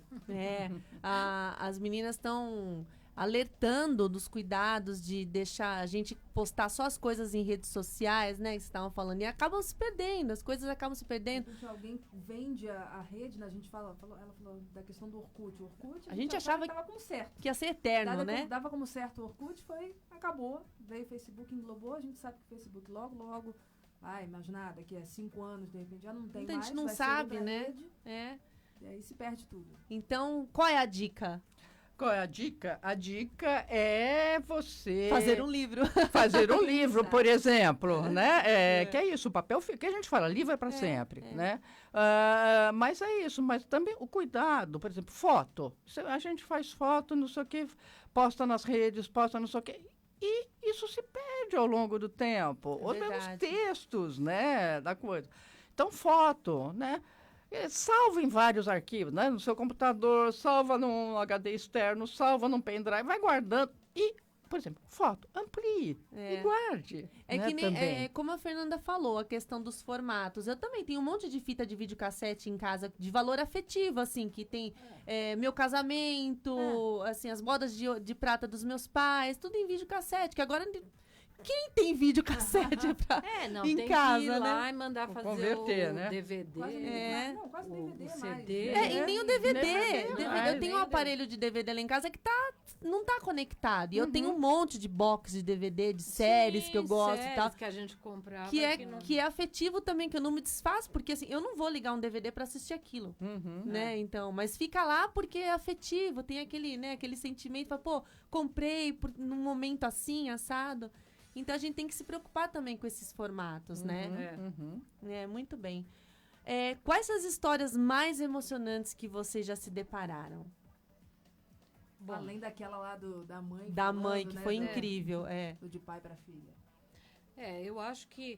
As meninas estão alertando dos cuidados de deixar a gente postar só as coisas em redes sociais, né, que vocês estavam falando, e acabam se perdendo, as coisas acabam se perdendo. De repente, alguém vende a rede, né? A gente ela falou da questão do Orkut. O Orkut, a gente achava que estava como certo. Que ia ser eterno, né? Dava como certo o Orkut, acabou, veio o Facebook, englobou, a gente sabe que o Facebook logo, imaginar, daqui a 5 anos, de repente, já não tem mais. A gente não vai sabe, ser né? rede, e aí se perde tudo. Então, qual é a dica? Qual é a dica? A dica é você... Fazer um livro. Fazer um livro, por exemplo, né? Que é isso, o papel... Que a gente fala, livro é para sempre, né? Mas é isso, mas também o cuidado, por exemplo, foto. A gente faz foto, não sei o quê, posta nas redes, posta não sei o quê, e isso se perde ao longo do tempo. Ou mesmo textos, né, da coisa. Então, foto, né? Salva em vários arquivos, né? No seu computador, salva num HD externo, salva num pendrive, vai guardando e, por exemplo, foto, amplie e guarde. É né, que nem, também. como a Fernanda falou, a questão dos formatos. Eu também tenho um monte de fita de videocassete em casa de valor afetivo, assim, que tem meu casamento, assim, as bodas de prata dos meus pais, tudo em videocassete, que agora... Quem tem videocassete em tem casa, que ir né? lá e mandar fazer converter, o né? DVD. Quase DVD mais. CD. E nem o DVD. DVD Eu tenho um aparelho de DVD lá em casa que não tá conectado. E eu tenho um monte de box de DVD, de séries que eu gosto e tal. Que a gente comprava. Que é afetivo também, que eu não me desfaço, porque assim, eu não vou ligar um DVD pra assistir aquilo, né? Então, mas fica lá porque é afetivo, tem aquele sentimento, fala, pô, comprei num momento assim, assado. Então, a gente tem que se preocupar também com esses formatos, né? Muito bem. Quais são as histórias mais emocionantes que vocês já se depararam? Bom, além daquela lá da mãe. Da mãe, que foi incrível. Do de pai para filha. Eu acho que,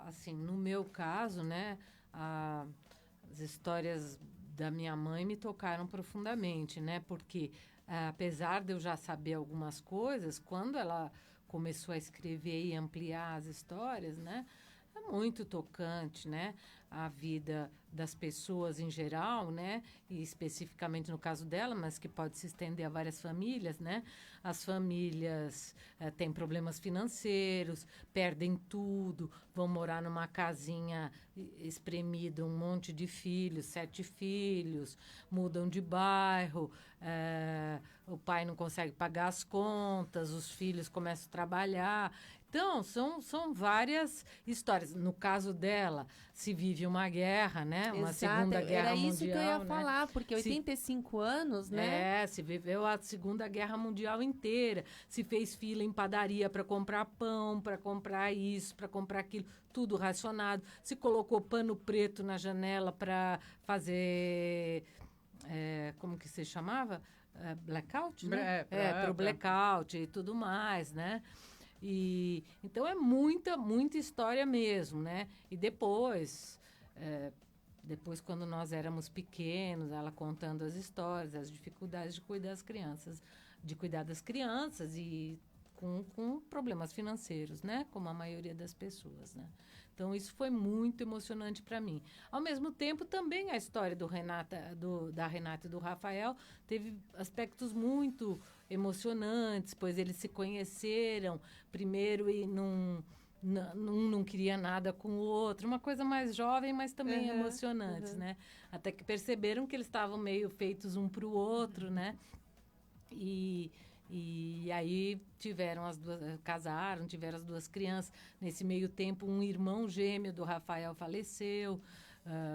assim, no meu caso, né, as histórias da minha mãe me tocaram profundamente, né? Porque, apesar de eu já saber algumas coisas, quando ela começou a escrever e ampliar as histórias, né? É muito tocante, né? A vida das pessoas em geral, né? E especificamente no caso dela, mas que pode se estender a várias famílias, né? As famílias têm problemas financeiros, perdem tudo, vão morar numa casinha espremida, um monte de filhos, 7 filhos, mudam de bairro, o pai não consegue pagar as contas, os filhos começam a trabalhar. Então, são várias histórias. No caso dela, se vive uma guerra, né? Uma Segunda Guerra Mundial. Era isso que eu ia né? falar, porque 85 anos, né? Se viveu a Segunda Guerra Mundial inteira. Se fez fila em padaria para comprar pão, para comprar isso, para comprar aquilo, tudo racionado. Se colocou pano preto na janela para fazer... como que se chamava? Blackout, né? Para o blackout e tudo mais, né? E então é muita história mesmo, né? E depois quando nós éramos pequenos, ela contando as histórias, as dificuldades de cuidar das crianças e com problemas financeiros, né? Como a maioria das pessoas, né? Então, isso foi muito emocionante para mim. Ao mesmo tempo, também a história da Renata e do Rafael teve aspectos muito emocionantes, pois eles se conheceram primeiro e não queria nada com o outro. Uma coisa mais jovem, mas também emocionante, né? Até que perceberam que eles estavam meio feitos um para o outro, né? E aí casaram, tiveram as 2 crianças. Nesse meio tempo, um irmão gêmeo do Rafael faleceu,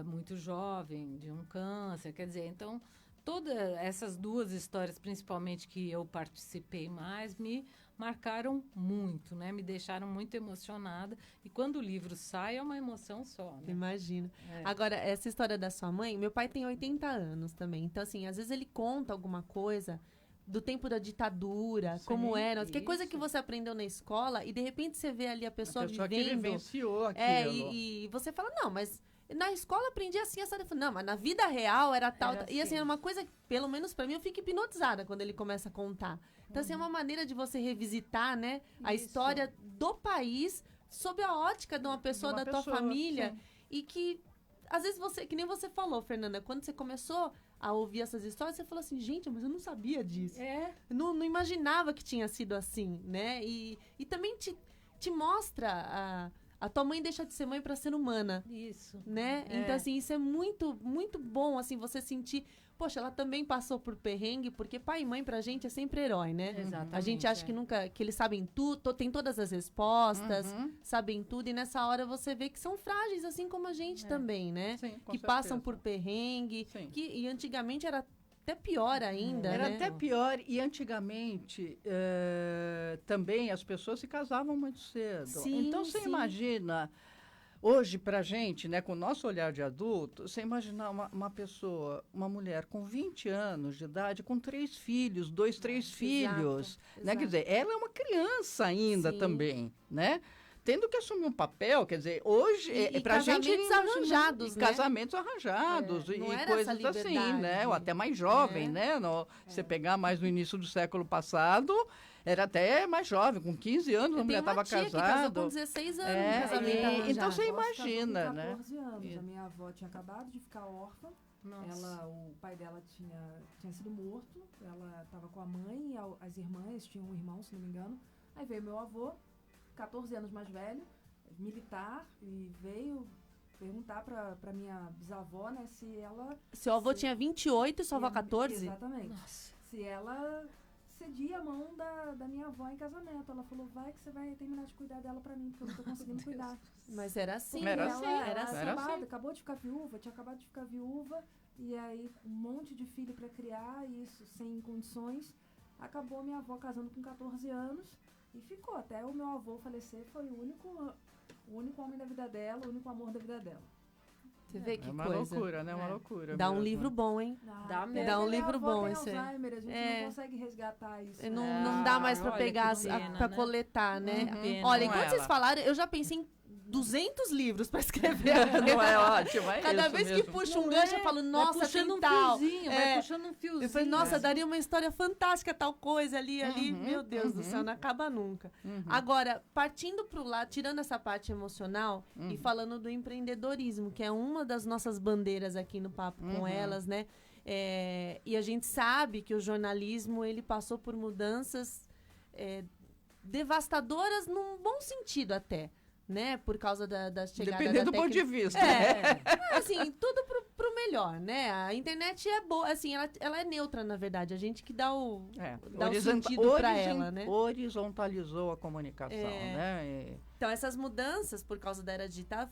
muito jovem, de um câncer. Quer dizer, então, todas essas 2 histórias, principalmente que eu participei mais, me marcaram muito, né? Me deixaram muito emocionada. E quando o livro sai, é uma emoção só, né? Imagino. Agora, essa história da sua mãe, meu pai tem 80 anos também. Então, assim, às vezes ele conta alguma coisa do tempo da ditadura, como era, que coisa que você aprendeu na escola e de repente você vê ali a pessoa vivendo. Que vivenciou aquilo. E você fala, não, mas na escola aprendi assim, essa. Não, mas na vida real era tal. E assim, era uma coisa, pelo menos pra mim, eu fico hipnotizada quando ele começa a contar. Então, assim, é uma maneira de você revisitar, né, a história do país sob a ótica de uma pessoa da tua família. Sim. E que às vezes você, que nem você falou, Fernanda, quando você começou a ouvir essas histórias, você falou assim, gente, mas eu não sabia disso. Eu não imaginava que tinha sido assim, né? E também te mostra a tua mãe deixa de ser mãe para ser humana. Isso. Né? Então, assim, isso é muito, muito bom, assim, você sentir... Poxa, ela também passou por perrengue, porque pai e mãe pra gente é sempre herói, né? Exatamente, A gente acha que eles sabem tudo, tem todas as respostas, sabem tudo, e nessa hora você vê que são frágeis, assim como a gente também, né? Sim, com que certeza. passam por perrengue, Sim. E antigamente era até pior ainda, Era né? até pior, e antigamente também as pessoas se casavam muito cedo. Sim, Então você sim. imagina, hoje pra gente, né, com o nosso olhar de adulto, você imaginar uma pessoa, uma mulher com 20 anos de idade, com 3 filhos, 2, 3 filhos, né? exato. Quer dizer, ela é uma criança ainda Sim. também, né? Tendo que assumir um papel, quer dizer, hoje E pra gente casamentos arranjados, né? casamentos arranjados Não e era coisas essa assim, liberdade. né? Ou até mais jovem, É. né? Você pegar mais no início do século passado, era até mais jovem, com 15 anos a mulher tenho uma estava tia que casou casada. com 16 anos, É, casamento e- arranjado. então você Minha avó se casou imagina, com né? 14 anos. Isso. A minha avó tinha acabado de ficar órfã. O pai dela tinha sido morto. Ela estava com a mãe e as irmãs, tinham um irmão, se não me engano. Aí veio meu avô, 14 anos mais velho, militar, e veio perguntar pra minha bisavó, né, se ela... Seu avô se- tinha 28 e sua avó 14? Exatamente. Nossa. Se ela cedia a mão da minha avó em casamento. Ela falou, vai que você vai terminar de cuidar dela pra mim, porque eu não tô conseguindo cuidar. Mas era assim, Era ela, assim, era Ela assim. era acabado, assim. acabou de ficar viúva, tinha acabado de ficar viúva, e aí um monte de filho pra criar, e isso sem condições. Acabou minha avó casando com 14 anos, e ficou. Até o meu avô falecer, foi o único homem da vida dela, o único amor da vida dela. Você vê que É uma coisa. loucura, né? Uma É. loucura. Dá um mesmo. livro bom, hein? Dá até mesmo. Dá um minha livro avó bom tem isso aí. Alzheimer, a gente É. não consegue resgatar isso. Não, né? não dá mais pra olha pegar, que pena, pra né? coletar, né? Pena. Olha, Com enquanto vocês ela. falaram, eu já pensei em 200 livros pra escrever. Não é ótimo, é Cada isso vez que mesmo. puxa um gancho, eu falo, nossa, vai puxando tem um tal. fiozinho, É. vai puxando um fiozinho. Eu falei, nossa, daria uma história fantástica, tal coisa ali. Meu Deus do céu, não acaba nunca. Agora, partindo pro lado, tirando essa parte emocional e falando do empreendedorismo, que é uma das nossas bandeiras aqui no Papo com Elas, né? E a gente sabe que o jornalismo, ele passou por mudanças devastadoras num bom sentido até, né? Por causa da chegada Dependendo da do ponto de técnica. vista. Assim, tudo pro melhor, né? A internet é boa, assim, ela é neutra, na verdade. A gente que dá o sentido pra ela, né? Horizontalizou a comunicação, É. né? Então, essas mudanças, por causa da era digital,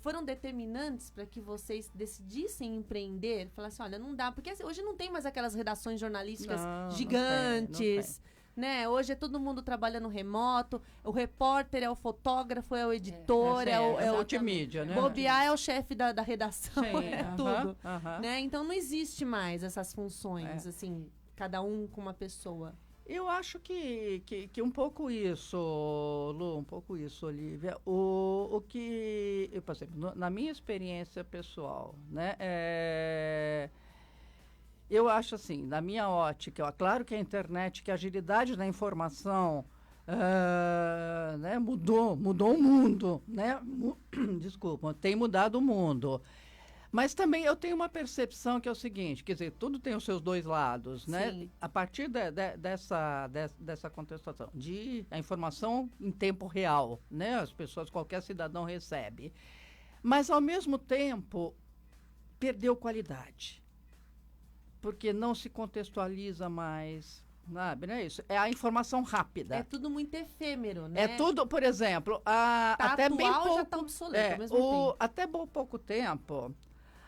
foram determinantes para que vocês decidissem empreender. Falassem, olha, não dá, porque assim, hoje não tem mais aquelas redações jornalísticas Não gigantes, né? Hoje é todo mundo trabalhando remoto, o repórter é o fotógrafo, é o editor, é o multimídia, né? bobear é o chefe da redação, Sim, é aham, tudo. aham. Né? Então, não existe mais essas funções, assim, cada um com uma pessoa. Eu acho que um pouco isso, Lu, um pouco isso, Olivia. O que, por exemplo, na minha experiência pessoal, né? Eu acho assim, na minha ótica, claro que a internet, que a agilidade da informação né, mudou o mundo, né? Desculpa, tem mudado o mundo. Mas também eu tenho uma percepção que é o seguinte, quer dizer, tudo tem os seus dois lados, né? Sim. A partir dessa contestação, a informação em tempo real, né? As pessoas, qualquer cidadão recebe. Mas, ao mesmo tempo, perdeu qualidade. Porque não se contextualiza mais, sabe? Não é isso? É a informação rápida. É tudo muito efêmero, né? É tudo, por exemplo, Tá até atual, bem pouco, já tá obsoleto ao mesmo tempo. até pouco tempo,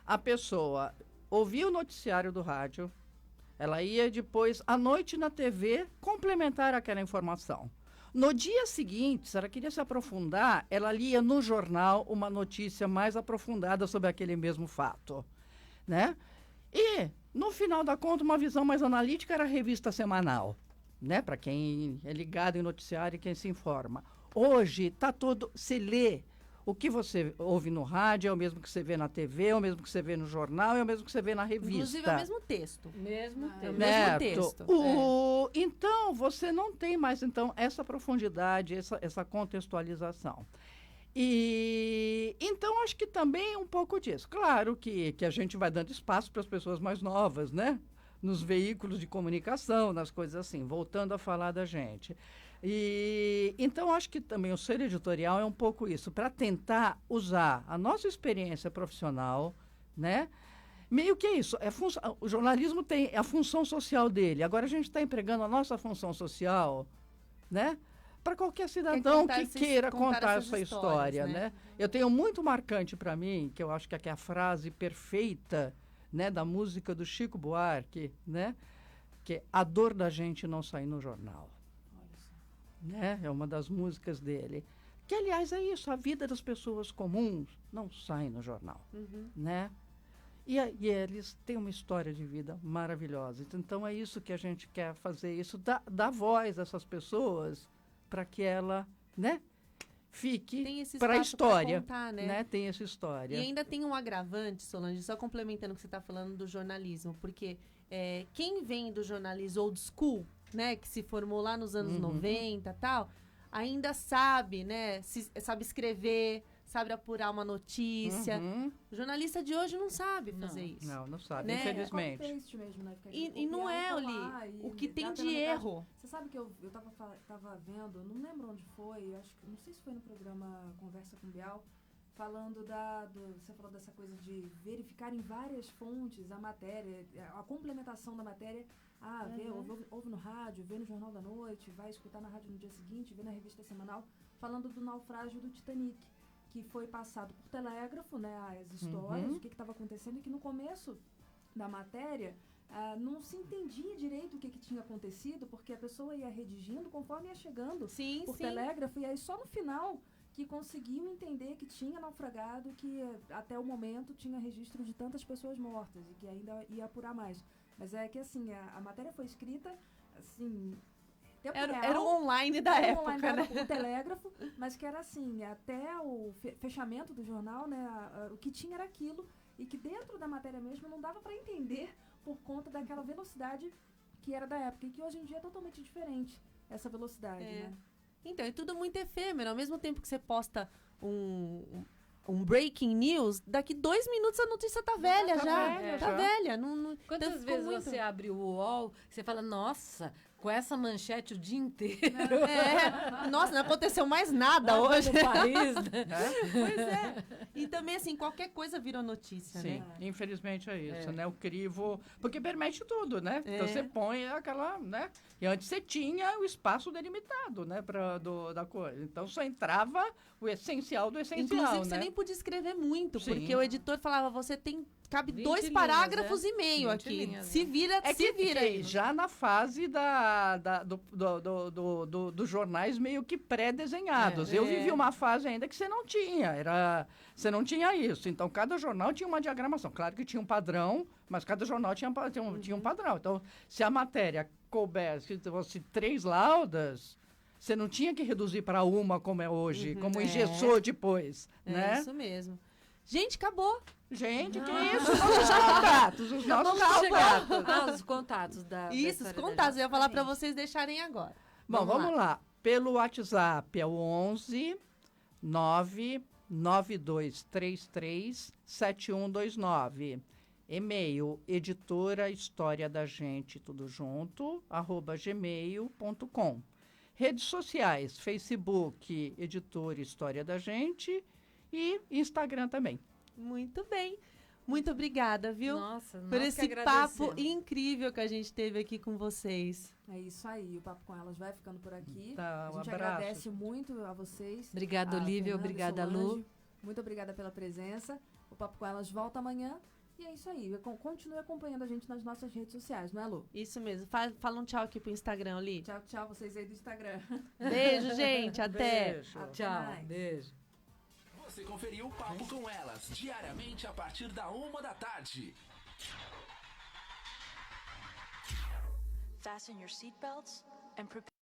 a pessoa ouvia o noticiário do rádio, ela ia depois, à noite na TV, complementar aquela informação. No dia seguinte, se ela queria se aprofundar, ela lia no jornal uma notícia mais aprofundada sobre aquele mesmo fato, né? E, no final da conta, uma visão mais analítica era a revista semanal, né? Para quem é ligado em noticiário e quem se informa. Hoje, está todo... Se lê. O que você ouve no rádio é o mesmo que você vê na TV, é o mesmo que você vê no jornal, é o mesmo que você vê na revista. Inclusive é o mesmo texto. Mesmo É o tempo. mesmo texto. Então, você não tem mais essa profundidade, essa contextualização. E então acho que também é um pouco disso. Claro que a gente vai dando espaço para as pessoas mais novas, né? Nos veículos de comunicação, nas coisas assim, voltando a falar da gente. E então acho que também o ser editorial é um pouco isso, para tentar usar a nossa experiência profissional, né? Meio que é isso. O jornalismo tem a função social dele. Agora a gente está empregando a nossa função social, né? Para qualquer cidadão que queira contar essa história, né? Eu tenho muito marcante para mim, que eu acho que é a frase perfeita, né, da música do Chico Buarque, né? Que é a dor da gente não sair no jornal. Né? É uma das músicas dele. Que, aliás, é isso. A vida das pessoas comuns não sai no jornal, né? E eles têm uma história de vida maravilhosa. Então, é isso que a gente quer fazer, isso, dar voz a essas pessoas para que ela, né, fique para a história. Contar, né? Tem essa história. E ainda tem um agravante, Solange, só complementando o que você está falando do jornalismo, porque quem vem do jornalismo old school, né, que se formou lá nos anos 90 e tal, ainda sabe, né, sabe escrever, sabe apurar uma notícia. O jornalista de hoje não sabe fazer isso. Não sabe, né? infelizmente. Mesmo, né? E não é, Oli, o que tem de erro. Você sabe que eu tava vendo, não lembro onde foi, acho que não sei se foi no programa Conversa com Bial, falando você falou dessa coisa de verificar em várias fontes a matéria, a complementação da matéria. Ouve no rádio, vê no Jornal da Noite, vai escutar na rádio no dia seguinte, vê na revista semanal, falando do naufrágio do Titanic, que foi passado por telégrafo, né, as histórias, o que estava acontecendo, e que no começo da matéria não se entendia direito o que tinha acontecido, porque a pessoa ia redigindo conforme ia chegando por telégrafo, e aí só no final que conseguiu entender que tinha naufragado, que até o momento tinha registro de tantas pessoas mortas, e que ainda ia apurar mais. Mas é que, assim, a matéria foi escrita, assim... Era o online da época, né? O telégrafo, mas que era assim, até o fechamento do jornal, né? O que tinha era aquilo, e que dentro da matéria mesmo não dava para entender por conta daquela velocidade que era da época, e que hoje em dia é totalmente diferente, essa velocidade, né? Então, é tudo muito efêmero. Ao mesmo tempo que você posta um breaking news, daqui 2 minutos a notícia tá velha já. Tá velha. Quantas vezes você abre o UOL, você fala, nossa, com essa manchete o dia inteiro. Nossa, não aconteceu mais nada hoje. No país, né? Pois é. E também, assim, qualquer coisa virou notícia, Sim, né? infelizmente é isso, né? O crivo... Porque permite tudo, né? Então você põe aquela, né? E antes você tinha o espaço delimitado, né? Da coisa. Então só entrava o essencial do essencial, inclusive, né? você nem podia escrever muito, Sim. porque o editor falava, cabe 2 linhas, parágrafos e meio aqui. Linhas, se vira aí. Já na fase dos jornais meio que pré-desenhados. Eu vivi uma fase ainda que você não tinha. Você não tinha isso. Então, cada jornal tinha uma diagramação. Claro que tinha um padrão, mas cada jornal tinha um padrão. Então, se a matéria coubesse 3 laudas, você não tinha que reduzir para uma como é hoje, como engessou depois. Né? Isso mesmo. Gente, acabou. Gente, que isso? Os nossos contatos. Os contatos da Isso, os contatos. Eu ia falar para vocês deixarem agora. Bom, vamos lá. Pelo WhatsApp é o 11 99233 7129. E-mail editora história da gente tudo junto @gmail.com. Redes sociais, Facebook, editora História da Gente e Instagram também. Muito bem. Muito obrigada, viu? Nossa, por esse papo incrível que a gente teve aqui com vocês. É isso aí, o Papo com Elas vai ficando por aqui. Tá, a gente agradece muito a vocês. Obrigada, Olivia. Obrigada, Lu. Muito obrigada pela presença. O Papo com Elas volta amanhã. E é isso aí. Continue acompanhando a gente nas nossas redes sociais, não é, Lu? Isso mesmo. Fala um tchau aqui pro Instagram, Oli. Tchau, vocês aí do Instagram. Beijo, gente. Até. Beijo. Tchau. Beijo. Você conferiu o Papo com Elas, diariamente a partir da 13h. Fasten your seatbelts and prepare.